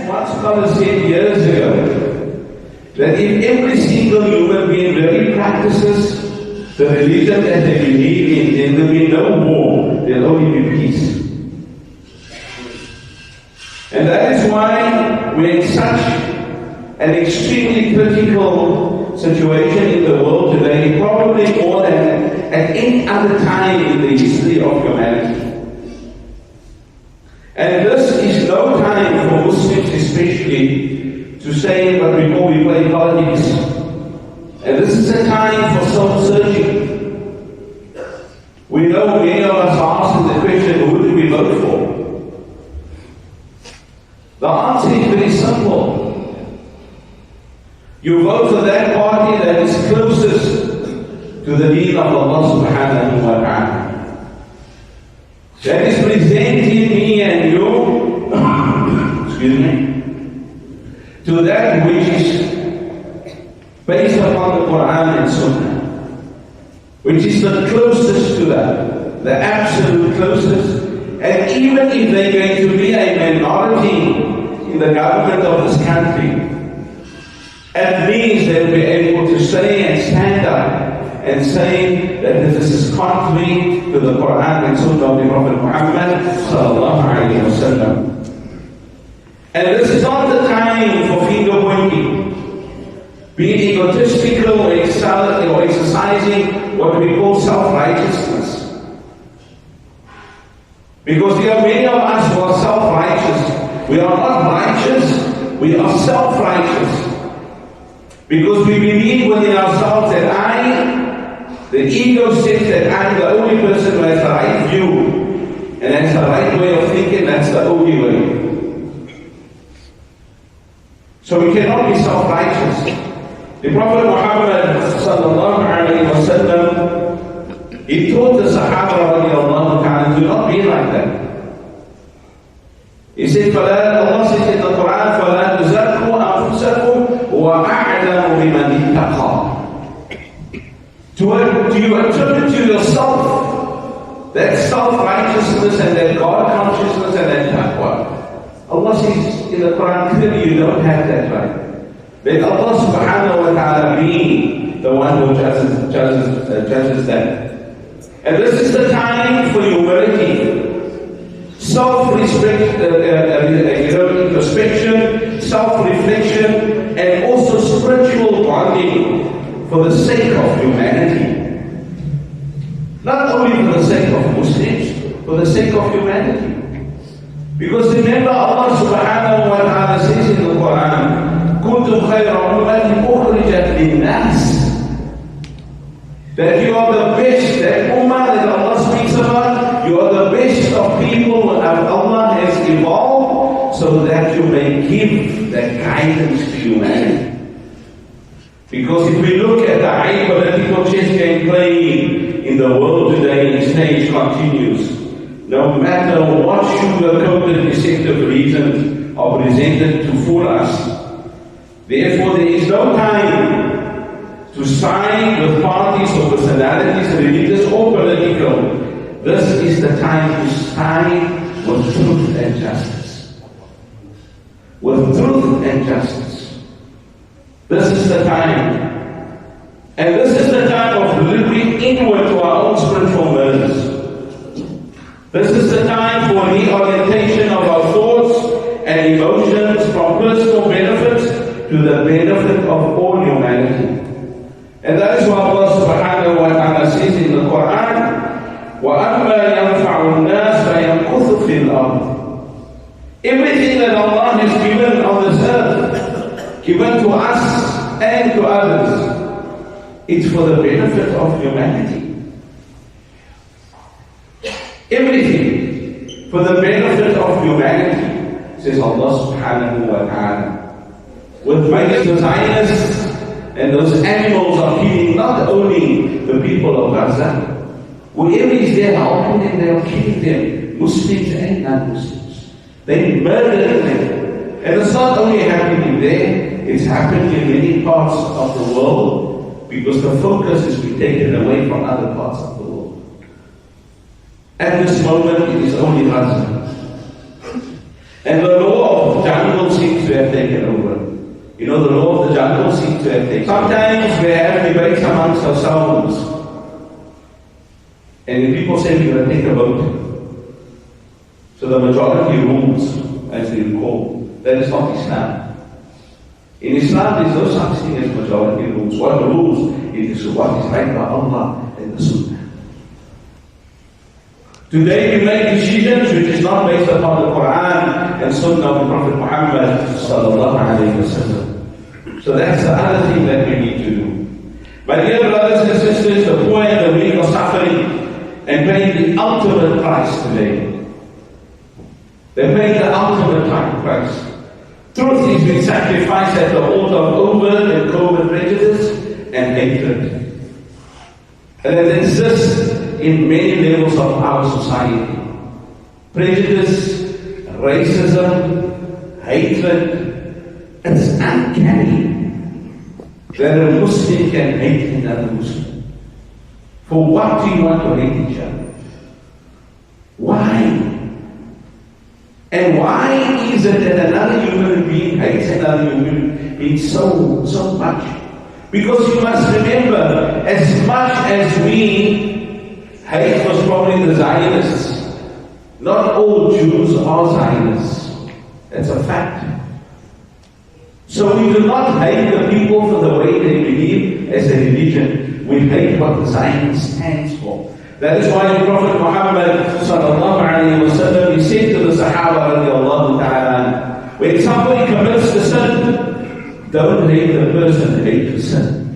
one scholar said years ago that if every single human being really practices the religion that they believe in, then there will be no war, there will only be peace. And that is why we're in such an extremely critical situation in the world today, probably more than at any other time in the history of humanity. And this is no time for Muslims especially to say what we call we play politics. And this is a time for self-searching. We know many of us are asking the question, who do we vote for? The answer is very simple. You vote for that party that is closest to the deen of Allah subhanahu wa ta'ala. That is presenting me and you, excuse me, to that which is based upon the Quran and Sunnah, which is the closest to that, the absolute closest. And even if they're going to be a minority in the government of this country, at least they'll be able to say and stand up and say that this is contrary to the Quran and Sunnah of the Prophet Muhammad sallallahu alayhi wa sallam. And this is not the time for finger pointing, being egotistical or exercising what we call self-righteousness. Because there are many of us who are self-righteous. We are not righteous, we are self-righteous. Because we believe within ourselves that the ego says that I'm the only person who has the right view, and that's the right way of thinking, that's the only way. So we cannot be self-righteous. The Prophet Muhammad sallallahu alayhi wa sallam, he taught the Sahaba radiallahu ta'ala, do not be like that. He said, Allah says in the Quran, فَلَا تُزَكُّوا أَنفُسَكُمْ وَأَعْلَمُ بِمَنِ اتَّقَى. Do you attribute to yourself that self-righteousness and that God-consciousness and that taqwa? Allah says in the Quran clearly you don't have that right. Let Allah subhanahu wa ta'ala be the one who judges that. And this is the time for humility, self-respect, introspection, self-reflection, and also spiritual bonding for the sake of humanity. Not only for the sake of Muslims, for the sake of humanity. Because remember, Allah subhanahu wa ta'ala says in the Quran, كُنْتُمْ خَيْرَ أُمَّةٍ أُخْرِجَتْ لِلنَّاسِ, that you are the best, that ummah that Allah speaks about, you are the best of people that Allah has evolved so that you may give that guidance to humanity. Because if we look at the high political chess game playing in the world today, the stage continues. No matter what sugar-coated deceptive reasons are presented to fool us. Therefore, there is no time to side with parties or personalities, religious or political. This is the time to side with truth and justice. With truth and justice. This is the time. And this is the time of looking inward to our own spiritual mirrors. This is the time for reorientation of our thoughts and emotions from personal benefits to the benefit of all humanity. And that is what Allah subhanahu wa ta'ala says in the Quran, وَأَمَّا يَنْفَعُ النَّاسَ فَيَمْكُثُ فِي الْأَرْضِ. Everything that Allah has given on this earth, given to us and to others, it's for the benefit of humanity. Everything for the benefit of humanity, says Allah subhanahu wa ta'ala. With mighty designers and those animals are killing not only the people of Gaza. Whoever is there helping them, they are killing them, Muslims and non-Muslims. They murder them. And it's not only happening there, it's happening in many parts of the world because the focus has been taken away from other parts of the world. At this moment, it is only Gaza. And the law of of jungle seems to have taken over. You know, the law of the jungle seems to have taken over. Sometimes we have debates amongst ourselves. And if people say we're going to take a vote, so the majority rules, as we recall, that is not Islam. In Islam, there is no such thing as majority rules. What rules? It is what is right by Allah and the Sunnah. Today we make decisions which is not based upon the Quran and Sunnah of the Prophet Muhammad sallallahu alayhi wa sallam. So that's the other thing that we need to do. My dear brothers and sisters, the poor and the weak are suffering and paying the ultimate price today. They're paying the ultimate price. Truth is being sacrificed at the altar of overt and covert prejudice and hatred. And it exists in many levels of our society. Prejudice, racism, hatred. It's uncanny that a Muslim can hate another Muslim. For what do you want to hate each other? Why? And why is it that another human being hates another human being so much? Because you must remember, as much as we hate was probably the Zionists, not all Jews are Zionists. That's a fact. So we do not hate the people for the way they believe as a religion. We hate what the Zionist stands for. That is why the Prophet Muhammad sallallahu alayhi wa sallam, he said to the Sahaba radiallahu ta'ala, when somebody commits the sin, don't hate the person, hate the sin.